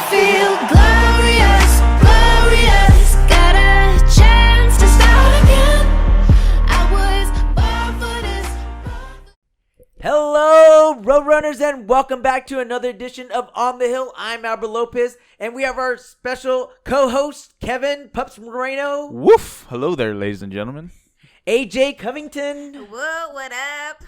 feel glorious, glorious. Got a chance to start again. I was born for this. Hello, Roadrunners, and welcome back to another edition of On the Hill. I'm Albert Lopez, and we have our special co-host, Kevin Pups Moreno, Woof! Hello there, ladies and gentlemen. AJ Covington, Whoa, what up?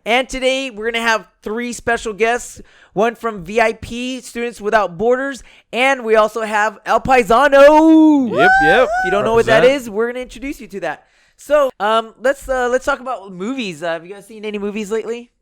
and today we're going to have three special guests, one from VIP, Students Without Borders, and we also have El Paisano. Yep. If you don't know what that Represent. is, we're going to introduce you to that. So, let's talk about movies. Have you guys seen any movies lately?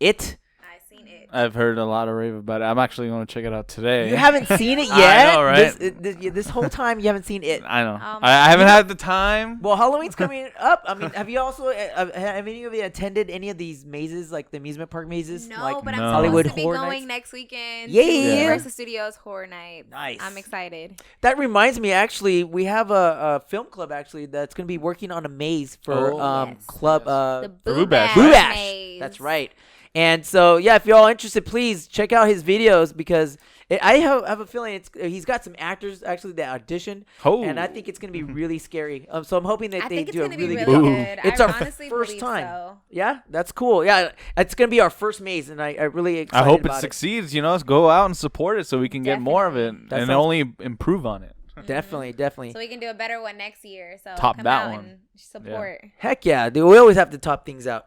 It? I seen it. I've heard a lot of rave about it. I'm actually going to check it out today. You haven't seen it I yet? know, right? This whole time you haven't seen it. I know. Oh, I haven't had the time. Well, Halloween's coming up. I mean, have you also have any of you attended any of these mazes, like the amusement park mazes? No, like but I'm No. supposed Hollywood to be Horror going Nights? next weekend. Yeah. to Universal Studios Horror Night. Nice. I'm excited. That reminds me, actually, we have a film club actually that's going to be working on a maze for Yes. club The Boo Boo Bash, Bash. Boo Bash. maze. That's right. And so, yeah, if you're all interested, please check out his videos because I have a feeling he's got some actors actually that auditioned, Oh. and I think it's going to be really scary. So I'm hoping that I they think it's do a going to be really really good. good. It's I our honestly first believe time. so. Yeah, that's cool. Yeah, it's going to be our first maze, and I really I excited hope it about succeeds. You know, let's go out and support it so we can get more of it That and sounds- only improve on it. Definitely. So we can do a better one next year. So Top come that out one. and support. Heck yeah, dude. We always have to top things out.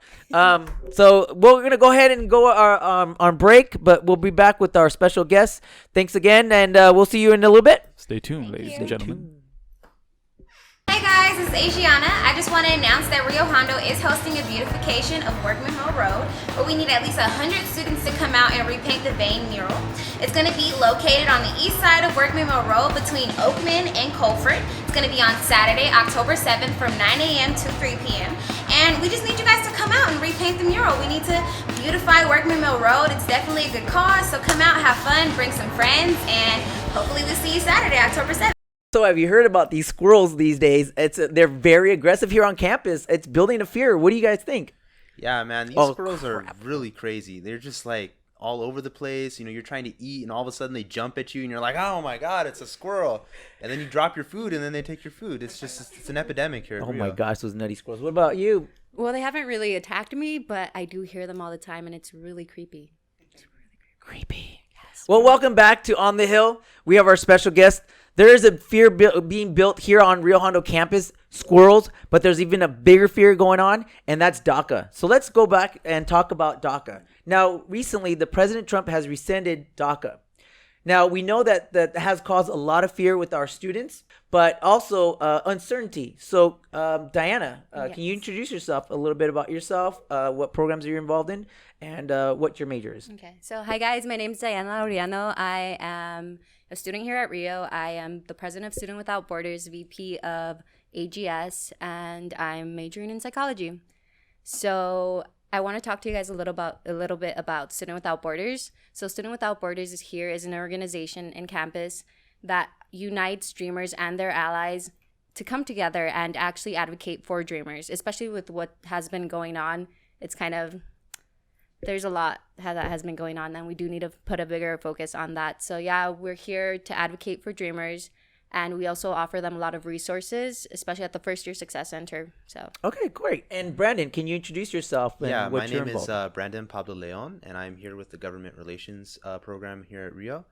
So we're gonna go ahead and go on break, but we'll be back with our special guests. Thanks again, and we'll see you in a little bit. Stay tuned, ladies you. and gentlemen. Hey guys, it's Asiana. I just want to announce that Rio Hondo is hosting a beautification of Workman Mill Road, where we need at least 100 students to come out and repaint the Vane mural. It's going to be located on the east side of Workman Mill Road between Oakman and Colford. It's going to be on Saturday, October 7th from 9 a.m. to 3 p.m. And we just need you guys to come out and repaint the mural. We need to beautify Workman Mill Road. It's definitely a good cause, so come out, have fun, bring some friends, and hopefully we'll see you Saturday, October 7th. So have you heard about these squirrels these days? They're very aggressive here on campus. It's building a fear. What do you guys think? Yeah, man, these Oh, squirrels crap. are really crazy. They're just like all over the place. You know, you're trying to eat, and all of a sudden they jump at you, and you're like, "Oh my god, it's a squirrel!" And then you drop your food, and then they take your food. It's an epidemic here. at Oh my Rio. gosh, those nutty squirrels. What about you? Well, they haven't really attacked me, but I do hear them all the time, and it's really creepy. Creepy. Well, welcome back to On the Hill. We have our special guest. There is a fear being built here on Rio Hondo campus, squirrels, but there's even a bigger fear going on, and that's DACA. So let's go back and talk about DACA. Now, recently, the President Trump has rescinded DACA. Now, we know that has caused a lot of fear with our students, but also uncertainty. So, Diana, can you introduce yourself a little bit about yourself, what programs are you involved in, and what your major is? Okay, so hi guys, my name is Diana Laureano. I am a student here at Rio. I am the president of Student Without Borders, VP of AGS, and I'm majoring in psychology. So I want to talk to you guys a little bit about Student Without Borders. So Student Without Borders is an organization in campus that unites dreamers and their allies to come together and actually advocate for dreamers, especially with what has been going on. It's kind of, there's a lot that has been going on, and we do need to put a bigger focus on that. So yeah, we're here to advocate for dreamers, and we also offer them a lot of resources, especially at the First Year Success Center. So Okay, great. And Brandon, can you introduce yourself? And Yeah, what my you're name is involved in? Brandon Pablo Leon, and I'm here with the Government Relations program here at Rio.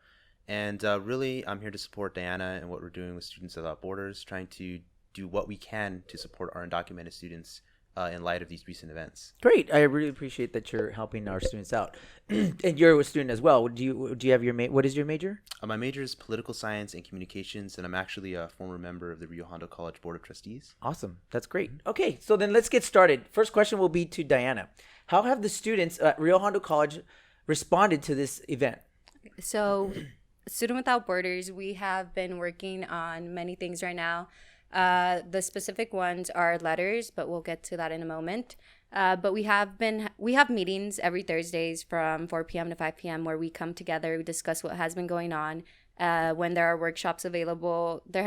And really, I'm here to support Diana and what we're doing with Students Without Borders, trying to do what we can to support our undocumented students in light of these recent events. Great. I really appreciate that you're helping our students out. And you're a student as well. Do you have your what is your major? My major is political science and communications, and I'm actually a former member of the Rio Hondo College Board of Trustees. Awesome. That's great. Okay, so then let's get started. First question will be to Diana. How have the students at Rio Hondo College responded to this event? So, Student Without Borders, we have been working on many things right now. The specific ones are letters, but we'll get to that in a moment. But we have meetings every Thursdays from 4 p.m. to 5 p.m. where we come together, we discuss what has been going on. When there are workshops available, there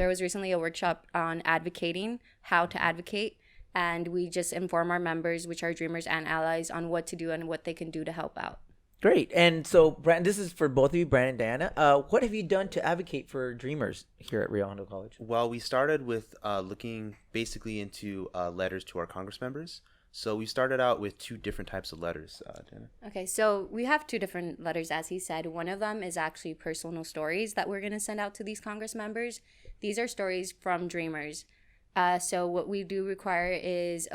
was recently a workshop on advocating, how to advocate, and we just inform our members, which are dreamers and allies, on what to do and what they can do to help out. Great. And so, Brandon, this is for both of you, Brandon and Diana. What have you done to advocate for Dreamers here at Rio Hondo College? Well, we started with looking basically into letters to our Congress members. So we started out with 2 different types of letters, Diana. Okay, so we have 2 different letters, as he said. One of them is actually personal stories that we're going to send out to these Congress members. These are stories from Dreamers. So what we do require is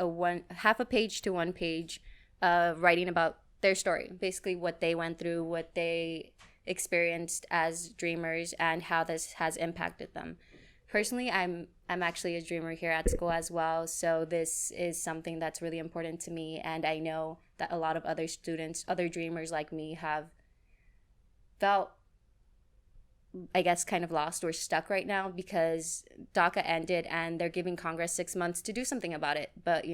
half a page to 1 page writing about their story, basically what they went through, what they experienced as Dreamers, and how this has impacted them. Personally, I'm actually a Dreamer here at school as well, so this is something that's really important to me, and I know that a lot of other students, other Dreamers like me, have felt, I guess, kind of lost or stuck right now because DACA ended and they're giving Congress 6 months to do something about it. But,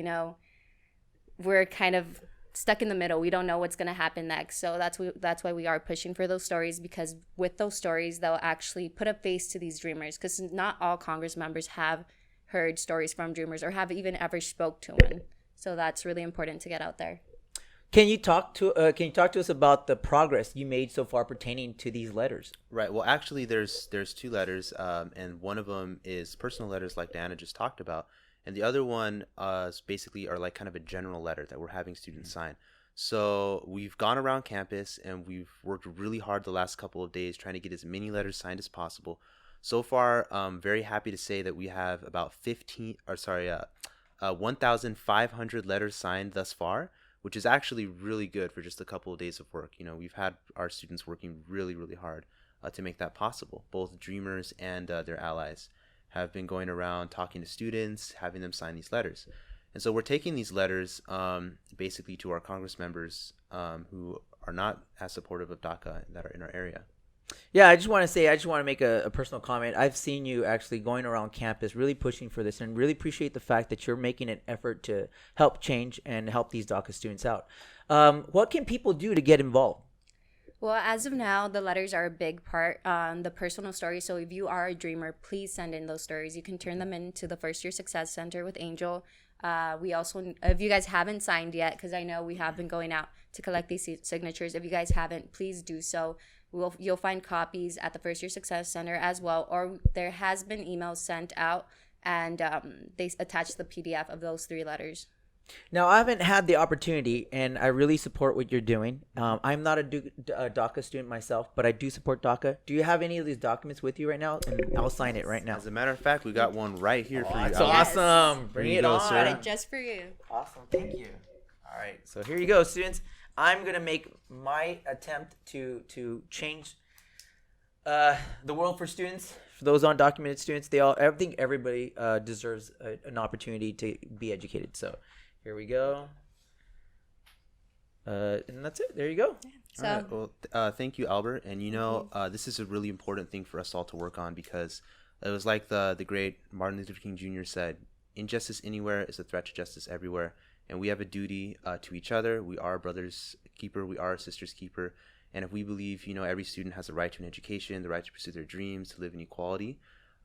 we're kind of stuck in the middle. We don't know what's going to happen next. So that's why we are pushing for those stories, because with those stories, they'll actually put a face to these Dreamers, because not all Congress members have heard stories from Dreamers or have even ever spoke to one. So that's really important to get out there. Can you talk to us about the progress you made so far pertaining to these letters? Right. Well, actually, there's 2 letters, and one of them is personal letters, like Diana just talked about, and the other one is basically are like kind of a general letter that we're having students sign. So we've gone around campus and we've worked really hard the last couple of days trying to get as many letters signed as possible. So far, I'm very happy to say that we have about 1,500 letters signed thus far, which is actually really good for just a couple of days of work. We've had our students working really, really hard to make that possible. Both Dreamers and their allies have been going around talking to students, having them sign these letters. And so we're taking these letters basically to our Congress members who are not as supportive of DACA that are in our area. Yeah, I just want to make a personal comment. I've seen you actually going around campus really pushing for this, and really appreciate the fact that you're making an effort to help change and help these DACA students out. What can people do to get involved? Well, as of now, the letters are a big part on the personal stories. So if you are a Dreamer, please send in those stories. You can turn them into the First Year Success Center with Angel. We also, if you guys haven't signed yet, because I know we have been going out to collect these signatures. If you guys haven't, please do so. You'll find copies at the First Year Success Center as well, or there has been emails sent out, and they attach the PDF of those 3 letters. Now, I haven't had the opportunity, and I really support what you're doing. I'm not a DACA student myself, but I do support DACA. Do you have any of these documents with you right now? And I'll sign it right now. As a matter of fact, we got one right here for you. That's Alex. awesome. Bring Here you it go, on. sir. Got it just for you. Awesome. Thank you. All right. So here you go, students. I'm going to make my attempt to change the world for students. For those undocumented students, I think everybody deserves an opportunity to be educated. So here we go. And that's it. There you go. So, All right. Well, thank you, Albert. And this is a really important thing for us all to work on, because it was like the great Martin Luther King Jr. said, "Injustice anywhere is a threat to justice everywhere." And we have a duty to each other. We are brother's keeper. We are sister's keeper. And if we believe, every student has the right to an education, the right to pursue their dreams, to live in equality,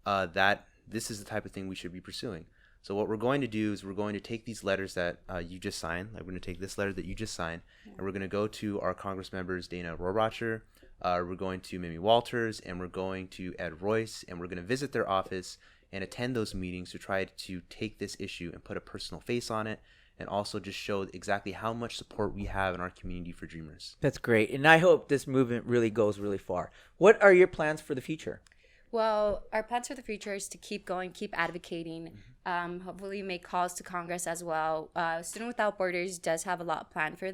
that this is the type of thing we should be pursuing. So what we're going to do is we're going to take these letters that you just signed. Like, we're going to take this letter that you just signed, and we're going to go to our Congress members, Dana Rohrabacher, we're going to Mimi Walters, and we're going to Ed Royce, and we're going to visit their office and attend those meetings to try to take this issue and put a personal face on it, and also just show exactly how much support we have in our community for Dreamers. That's great. And I hope this movement really goes really far. What are your plans for the future? well, our plans for the future is to keep going, keep advocating, hopefully make calls to Congress as well. Student Without Borders does have a lot planned for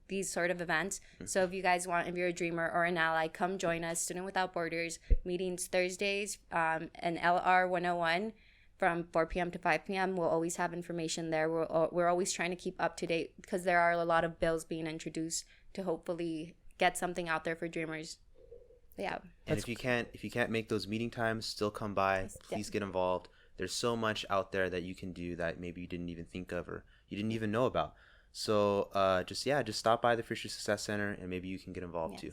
these sort of events. So if you guys want, if you're a dreamer or an ally, come join us. Student Without Borders meetings Thursdays and LR 101 from 4 p.m. to 5 p.m. We'll always have information there. We're always trying to keep up to date because there are a lot of bills being introduced to hopefully get something out there for dreamers. Yeah. And if you can't make those meeting times, still come by. Please get involved. There's so much out there that you can do that maybe you didn't even think of or you didn't even know about. So just stop by the Fisher Success Center and maybe you can get involved too.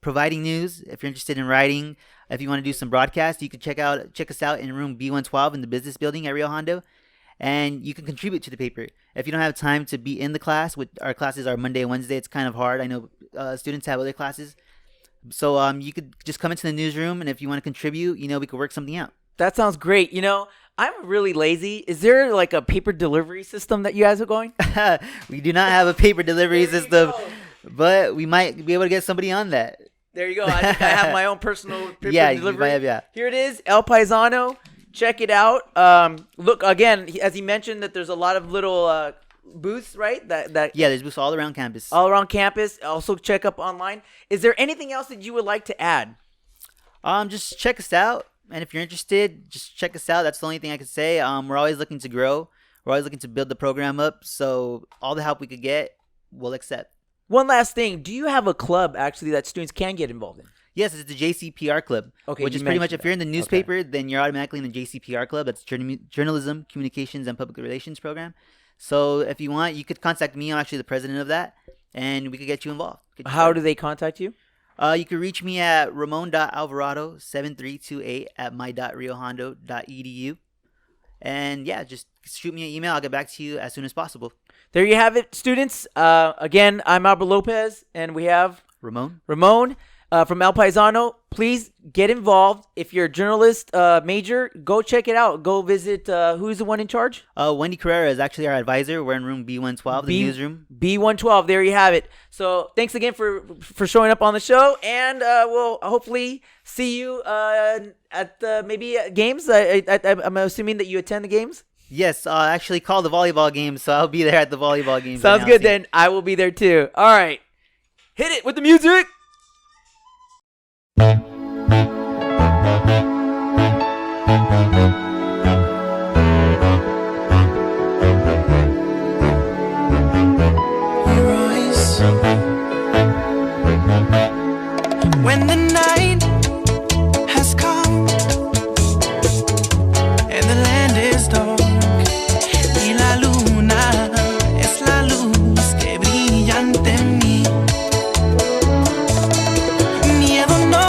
providing news. If you're interested in writing, if you want to do some broadcast, you can check us out in room B112 in the business building at Rio Hondo, and you can contribute to the paper. If you don't have time to be in the class, our classes are Monday and Wednesday. It's kind of hard. I know students have other classes, so you could just come into the newsroom, and if you want to contribute, we could work something out. That sounds great. I'm really lazy. Is there like a paper delivery system that you guys are going? We do not have a paper delivery system, but we might be able to get somebody on that. There you go. I think I have my own personal paper delivery. You might have, yeah. Here it is, El Paisano. Check it out. Look, again, as he mentioned, that there's a lot of little booths, right? There's booths all around campus. All around campus. Also check up online. Is there anything else that you would like to add? Just check us out. And if you're interested, just check us out. That's the only thing I can say. We're always looking to grow. We're always looking to build the program up. So all the help we could get, we'll accept. One last thing. Do you have a club, actually, that students can get involved in? Yes, it's the JCPR Club. Okay, which is pretty much, if you're in the newspaper, then you're automatically in the JCPR Club. That's Journalism, Communications, and Public Relations Program. So if you want, you could contact me. I'm actually the president of that. And we could get you involved. How do they contact you? You can reach me at ramon.alvarado7328@my.riohondo.edu. And yeah, just shoot me an email. I'll get back to you as soon as possible. There you have it, students. Again, I'm Albert Lopez, and we have Ramon from El Paisano. Please get involved. If you're a journalist major, go check it out. Go visit. Who's the one in charge? Wendy Carrera is actually our advisor. We're in room B112, the newsroom. B112. There you have it. So thanks again for showing up on the show, and we'll hopefully see you at maybe games. I'm assuming that you attend the games. Yes, I actually call the volleyball games, so I'll be there at the volleyball games. Sounds good. Then I will be there too. All right, hit it with the music. When the night has come and the land is dark y la luna es la luz que brilla ante mí, miedo no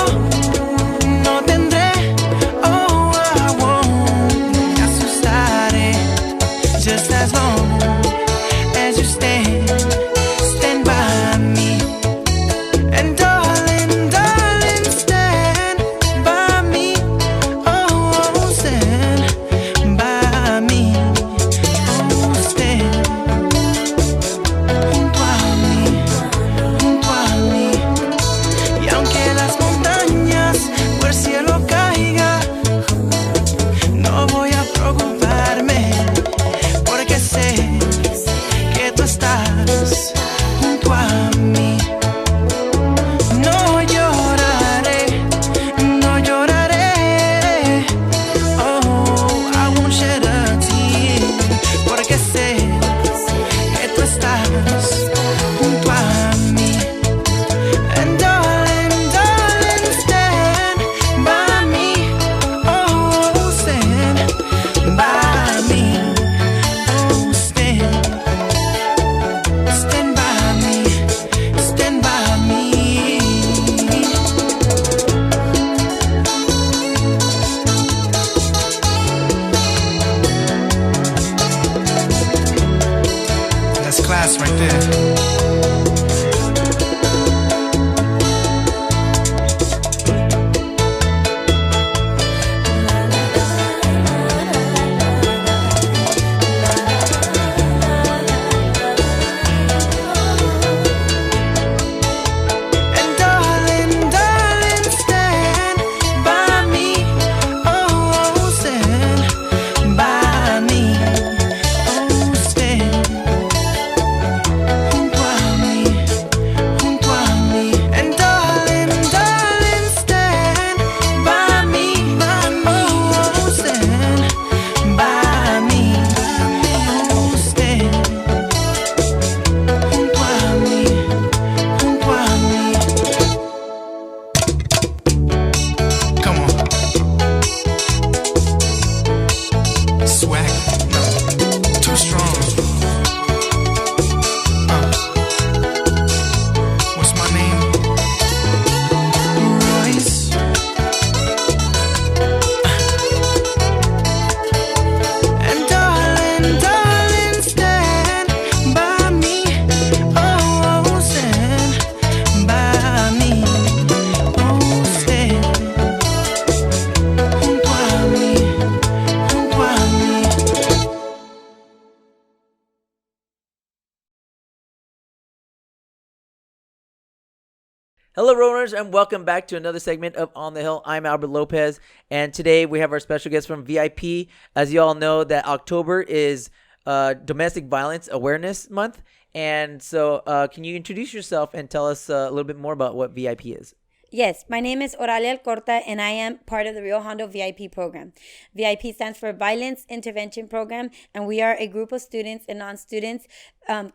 Hello, Rollers, and welcome back to another segment of On the Hill. I'm Albert Lopez, and today we have our special guest from VIP. As you all know, that October is Domestic Violence Awareness Month, and so can you introduce yourself and tell us a little bit more about what VIP is? Yes, my name is Oralia Alcorta, and I am part of the Rio Hondo VIP program. VIP stands for Violence Intervention Program, and we are a group of students and non-students,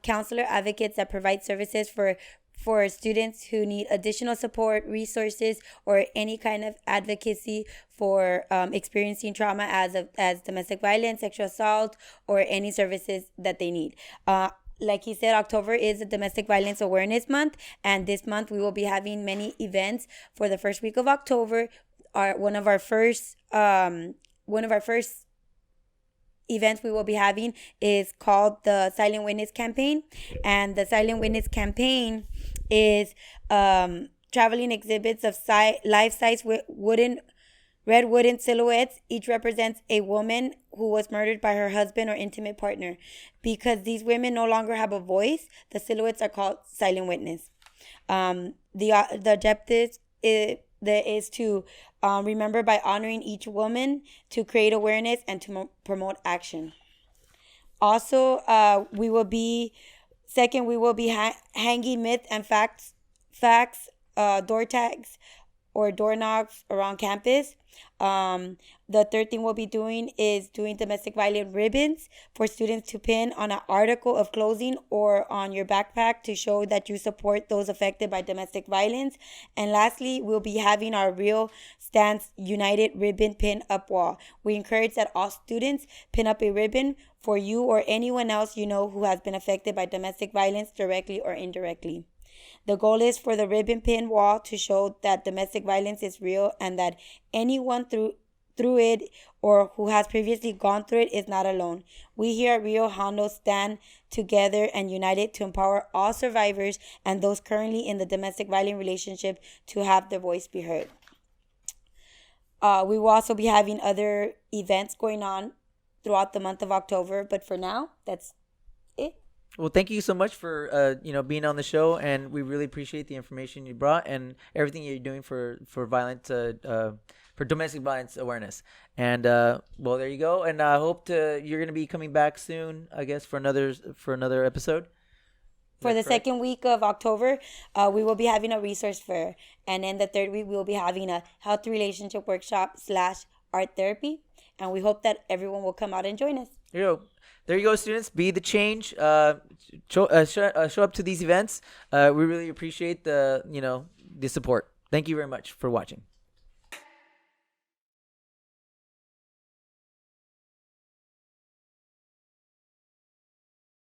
counselor advocates that provide services for students who need additional support, resources, or any kind of advocacy for experiencing trauma as domestic violence, sexual assault, or any services that they need. Like he said, October is a Domestic Violence Awareness Month, and this month we will be having many events for the first week of October. One of our first events we will be having is called the Silent Witness Campaign, and the Silent Witness Campaign is traveling exhibits of life-size red wooden silhouettes. Each represents a woman who was murdered by her husband or intimate partner. Because these women no longer have a voice, the silhouettes are called silent witness. The objective is to remember by honoring each woman, to create awareness, and to promote action. Also, we will be hanging myths and facts, door tags or door knocks around campus. The third thing we'll be doing is doing domestic violence ribbons for students to pin on an article of clothing or on your backpack to show that you support those affected by domestic violence. And lastly, we'll be having our Real Stance United ribbon pin up wall. We encourage that all students pin up a ribbon for you or anyone else you know who has been affected by domestic violence directly or indirectly. The goal is for the ribbon pin wall to show that domestic violence is real and that anyone through it or who has previously gone through it is not alone. We here at Rio Hondo stand together and united to empower all survivors and those currently in the domestic violence relationship to have their voice be heard. We will also be having other events going on throughout the month of October, but for now, that's it. Well, thank you so much for being on the show, and we really appreciate the information you brought and everything you're doing for domestic violence awareness. And well, there you go. And I hope you're going to be coming back soon, I guess, for another episode. For the second week of October, we will be having a resource fair, and in the third week, we will be having a healthy relationship workshop / art therapy. And we hope that everyone will come out and join us. There you go, students. Be the change. Show up to these events. We really appreciate the support. Thank you very much for watching.